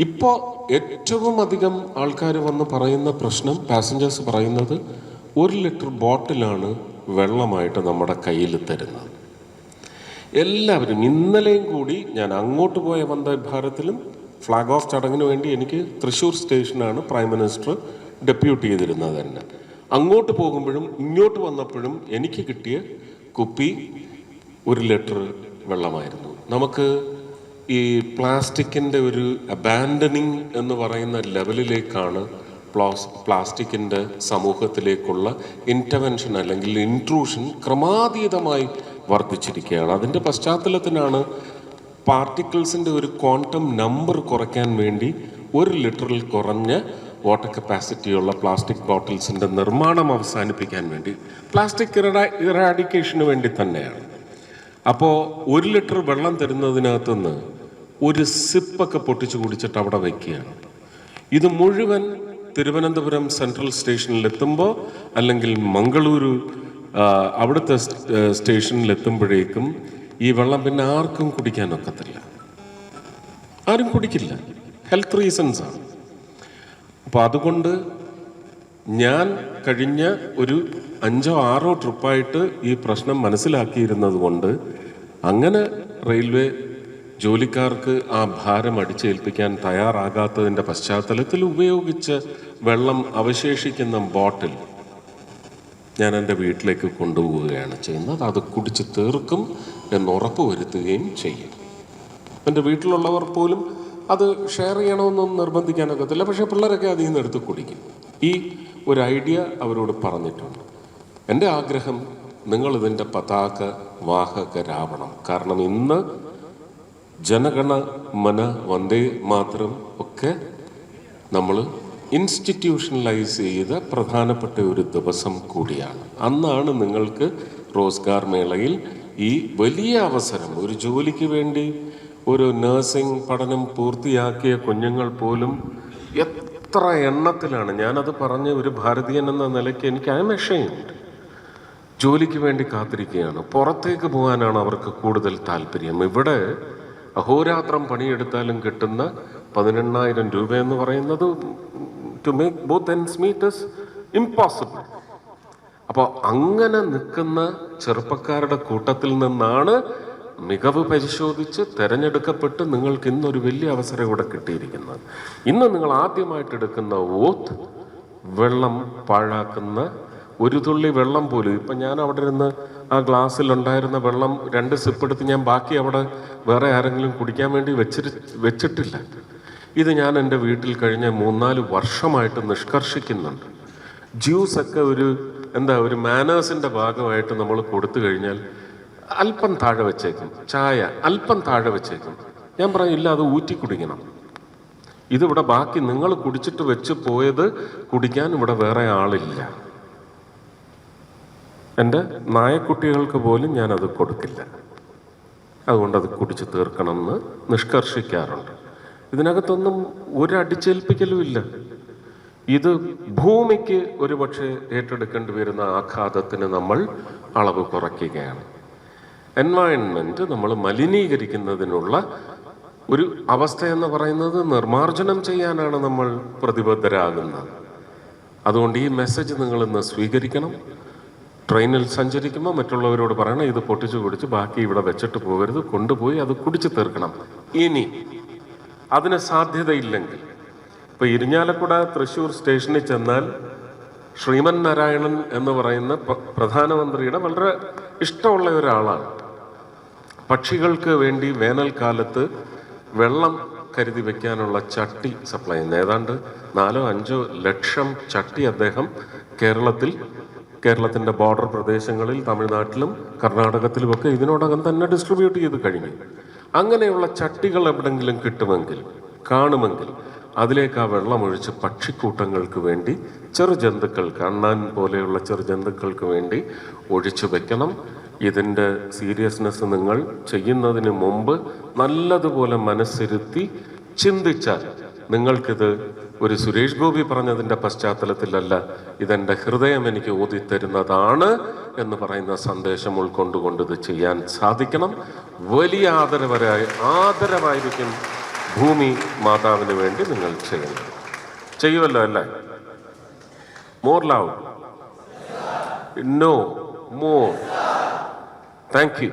ഇപ്പോൾ ഏറ്റവും അധികം ആൾക്കാർ വന്ന് പറയുന്ന പ്രശ്നം, പാസഞ്ചേഴ്സ് പറയുന്നത് 1 ലിറ്റർ ബോട്ടിലാണ് വെള്ളമായിട്ട് നമ്മുടെ കയ്യിൽ തരുന്നത്. എല്ലാവരും ഇന്നലെയും കൂടി ഞാൻ അങ്ങോട്ട് പോയ വന്ദേ ഭാരതിലും ഫ്ലാഗ് ഓഫ് ചടങ്ങിന് വേണ്ടി എനിക്ക് തൃശ്ശൂർ സ്റ്റേഷനാണ് പ്രൈം മിനിസ്റ്റർ ഡെപ്യൂട്ടി ചെയ്തിരുന്നത് തന്നെ. അങ്ങോട്ട് പോകുമ്പോഴും ഇങ്ങോട്ട് വന്നപ്പോഴും എനിക്ക് കിട്ടിയ കുപ്പി 1 ലിറ്റർ വെള്ളമായിരുന്നു. നമുക്ക് ഈ പ്ലാസ്റ്റിക്കിൻ്റെ ഒരു അബാൻഡനിങ് എന്ന് പറയുന്ന ലെവലിലേക്കാണ് പ്ലാസ്റ്റിക്കിൻ്റെ സമൂഹത്തിലേക്കുള്ള ഇൻ്റർവെൻഷൻ അല്ലെങ്കിൽ ഇൻട്രൂഷൻ ക്രമാതീതമായി വർദ്ധിച്ചിരിക്കുകയാണ്. അതിൻ്റെ പശ്ചാത്തലത്തിനാണ് പാർട്ടിക്കിൾസിൻ്റെ ഒരു ക്വാണ്ടം നമ്പർ കുറയ്ക്കാൻ വേണ്ടി 1 ലിറ്ററിൽ കുറഞ്ഞ വാട്ടർ കപ്പാസിറ്റിയുള്ള പ്ലാസ്റ്റിക് ബോട്ടിൽസിൻ്റെ നിർമ്മാണം അവസാനിപ്പിക്കാൻ വേണ്ടി, പ്ലാസ്റ്റിക് ഇറാഡിക്കേഷന് വേണ്ടി തന്നെയാണ്. അപ്പോൾ 1 ലിറ്റർ വെള്ളം തരുന്നതിനകത്തുനിന്ന് ഒരു സിപ്പൊക്കെ പൊട്ടിച്ച് കുടിച്ചിട്ട് അവിടെ വയ്ക്കുകയാണ്. ഇത് മുഴുവൻ തിരുവനന്തപുരം സെൻട്രൽ സ്റ്റേഷനിലെത്തുമ്പോൾ അല്ലെങ്കിൽ മംഗളൂരു അവിടുത്തെ സ്റ്റേഷനിലെത്തുമ്പോഴേക്കും ഈ വെള്ളം പിന്നെ ആർക്കും കുടിക്കാനൊക്കത്തില്ല, ആരും കുടിക്കില്ല. ഹെൽത്ത് റീസൺസാണ്. അപ്പോൾ അതുകൊണ്ട് ഞാൻ കഴിഞ്ഞ ഒരു 5-6 ട്രിപ്പായിട്ട് ഈ പ്രശ്നം മനസ്സിലാക്കിയിരുന്നത് കൊണ്ട് അങ്ങനെ റെയിൽവേ ജോലിക്കാർക്ക് ആ ഭാരം അടിച്ചേൽപ്പിക്കാൻ തയ്യാറാകാത്തതിൻ്റെ പശ്ചാത്തലത്തിൽ ഉപയോഗിച്ച വെള്ളം അവശേഷിക്കുന്ന ബോട്ടിൽ ഞാൻ എൻ്റെ വീട്ടിലേക്ക് കൊണ്ടുപോവുകയാണ് ചെയ്യുന്നത്. അത് കുടിച്ച് തീർക്കും എന്ന് ഉറപ്പ് വരുത്തുകയും ചെയ്യും. എൻ്റെ വീട്ടിലുള്ളവർ പോലും അത് ഷെയർ ചെയ്യണമെന്നൊന്നും നിർബന്ധിക്കാനൊക്കത്തില്ല. പക്ഷേ പിള്ളേരൊക്കെ അതിൽ നിന്ന് എടുത്ത് കുടിക്കും. ഈ ഒരു ഐഡിയ അവരോട് പറഞ്ഞിട്ടുണ്ട്. എൻ്റെ ആഗ്രഹം, നിങ്ങളിതിൻ്റെ പതാക വാഹകരാവണം. കാരണം ഇന്ന് ജനഗണ മന വന്ദേ മാതരം ഒക്കെ നമ്മൾ ഇൻസ്റ്റിറ്റ്യൂഷണലൈസ് ചെയ്ത പ്രധാനപ്പെട്ട ഒരു ദിവസം കൂടിയാണ്. അന്നാണ് നിങ്ങൾക്ക് റോസ്ഗാർ മേളയിൽ ഈ വലിയ അവസരം, ഒരു ജോലിക്ക് വേണ്ടി ഒരു നഴ്സിംഗ് പഠനം പൂർത്തിയാക്കിയ കുഞ്ഞുങ്ങൾ പോലും എത്ര എണ്ണത്തിലാണ്, ഞാനത് പറഞ്ഞ ഒരു ഭാരതീയൻ എന്ന നിലയ്ക്ക് എനിക്ക് അയമെഷയുണ്ട്, ജോലിക്ക് വേണ്ടി കാത്തിരിക്കുകയാണ്. പുറത്തേക്ക് പോകാനാണ് അവർക്ക് കൂടുതൽ താല്പര്യം. ഇവിടെ അഹോരാത്രം പണിയെടുത്താലും കിട്ടുന്ന 18,000 രൂപ എന്ന് പറയുന്നത് to make both ends meet is impossible. അപ്പോൾ അങ്ങനെ നിൽക്കുന്ന ചെറുപ്പക്കാരുടെ കൂട്ടത്തിൽ നിന്നാണ് മികവ് പരിശോധിച്ച് തിരഞ്ഞെടുക്കപ്പെട്ട് നിങ്ങൾക്ക് ഇന്നൊരു വലിയ അവസരം ഇവിടെ കിട്ടിയിരിക്കുന്നത്. ഇന്ന് നിങ്ങൾ ആദ്യമായിട്ട് എടുക്കുന്ന ഓത്ത്, വെള്ളം പാഴാക്കുന്ന ഒരു തുള്ളി വെള്ളം പോലും, ഇപ്പം ഞാൻ അവിടെ ഇരുന്ന് ആ ഗ്ലാസ്സിലുണ്ടായിരുന്ന വെള്ളം 2 സിപ്പ് എടുത്ത് ഞാൻ ബാക്കി അവിടെ വേറെ ആരെങ്കിലും കുടിക്കാൻ വേണ്ടി വെച്ചിട്ടില്ല. ഇത് ഞാൻ എൻ്റെ വീട്ടിൽ കഴിഞ്ഞ 3-4 വർഷമായിട്ട് നിഷ്കർഷിക്കുന്നുണ്ട്. ജ്യൂസൊക്കെ ഒരു മാനേഴ്സിൻ്റെ ഭാഗമായിട്ട് നമ്മൾ കൊടുത്തു കഴിഞ്ഞാൽ അല്പം താഴെ വെച്ചേക്കും, ചായ അല്പം താഴെ വെച്ചേക്കും. ഞാൻ പറയില്ല, അത് ഊറ്റി കുടിക്കണം. ഇതിവിടെ ബാക്കി നിങ്ങൾ കുടിച്ചിട്ട് വെച്ച് പോയത് കുടിക്കാൻ ഇവിടെ വേറെ ആളില്ല. എൻ്റെ നായക്കുട്ടികൾക്ക് പോലും ഞാനത് കൊടുക്കില്ല. അതുകൊണ്ട് അത് കുടിച്ച് തീർക്കണം എന്ന് നിഷ്കർഷിക്കാറുണ്ട്. ഇതിനകത്തൊന്നും ഒരടിച്ചേൽപ്പിക്കലും ഇല്ല. ഇത് ഭൂമിക്ക് ഒരുപക്ഷെ ഏറ്റെടുക്കേണ്ടി വരുന്ന ആഘാതത്തിന് നമ്മൾ അളവ് കുറയ്ക്കുകയാണ്. എൻവയൺമെൻറ്റ് നമ്മൾ മലിനീകരിക്കുന്നതിനുള്ള ഒരു അവസ്ഥയെന്ന് പറയുന്നത് നിർമ്മാർജ്ജനം ചെയ്യാനാണ് നമ്മൾ പ്രതിബദ്ധരാകുന്നത്. അതുകൊണ്ട് ഈ മെസ്സേജ് നിങ്ങളിന്ന് സ്വീകരിക്കണം. ട്രെയിനിൽ സഞ്ചരിക്കുമ്പോൾ മറ്റുള്ളവരോട് പറയണം, ഇത് പൊട്ടിച്ചു കുടിച്ച് ബാക്കി ഇവിടെ വെച്ചിട്ട് പോകരുത്, കൊണ്ടുപോയി അത് കുടിച്ചു തീർക്കണം. ഇനി അതിന് സാധ്യതയില്ലെങ്കിൽ, ഇപ്പോൾ ഇരിഞ്ഞാലക്കുട തൃശ്ശൂർ സ്റ്റേഷനിൽ ചെന്നാൽ ശ്രീമൻ നാരായണൻ എന്ന് പറയുന്ന പ്രധാനമന്ത്രിയുടെ വളരെ ഇഷ്ടമുള്ള ഒരാളാണ്. പക്ഷികൾക്ക് വേണ്ടി വേനൽക്കാലത്ത് വെള്ളം കരുതി വയ്ക്കാനുള്ള ചട്ടി സപ്ലൈ ചെയ്യുന്ന ഏതാണ്ട് 4-5 ലക്ഷം ചട്ടി അദ്ദേഹം കേരളത്തിൻ്റെ ബോർഡർ പ്രദേശങ്ങളിൽ, തമിഴ്നാട്ടിലും കർണാടകത്തിലുമൊക്കെ ഇതിനോടകം തന്നെ ഡിസ്ട്രിബ്യൂട്ട് ചെയ്ത് കഴിഞ്ഞു. അങ്ങനെയുള്ള ചട്ടികൾ എവിടെങ്കിലും കാണുമെങ്കിൽ അതിലേക്ക് ആ വെള്ളമൊഴിച്ച് പക്ഷിക്കൂട്ടങ്ങൾക്ക് വേണ്ടി, ചെറുജന്തുക്കൾക്ക്, അണ്ണാൻ പോലെയുള്ള ചെറുജന്തുക്കൾക്ക് വേണ്ടി ഒഴിച്ചു വെക്കണം. ഇതിൻ്റെ സീരിയസ്നെസ് നിങ്ങൾ ചെയ്യുന്നതിന് മുമ്പ് നല്ലതുപോലെ മനസ്സിരുത്തി ചിന്തിച്ചാൽ നിങ്ങൾക്കിത് ഒരു സുരേഷ് ഗോപി പറഞ്ഞതിൻ്റെ പശ്ചാത്തലത്തിലല്ല, ഇതെൻ്റെ ഹൃദയം എനിക്ക് ഓതിത്തരുന്നതാണ് എന്ന് പറയുന്ന സന്ദേശം ഉൾക്കൊണ്ടുകൊണ്ട് ഇത് ചെയ്യാൻ സാധിക്കണം. വലിയ ആദരവായിരിക്കും ഭൂമി മാതാവിന് വേണ്ടി നിങ്ങൾ ചെയ്യുന്നത്? ചെയ്യുമല്ലോ അല്ലേ? More love, no more. Thank U.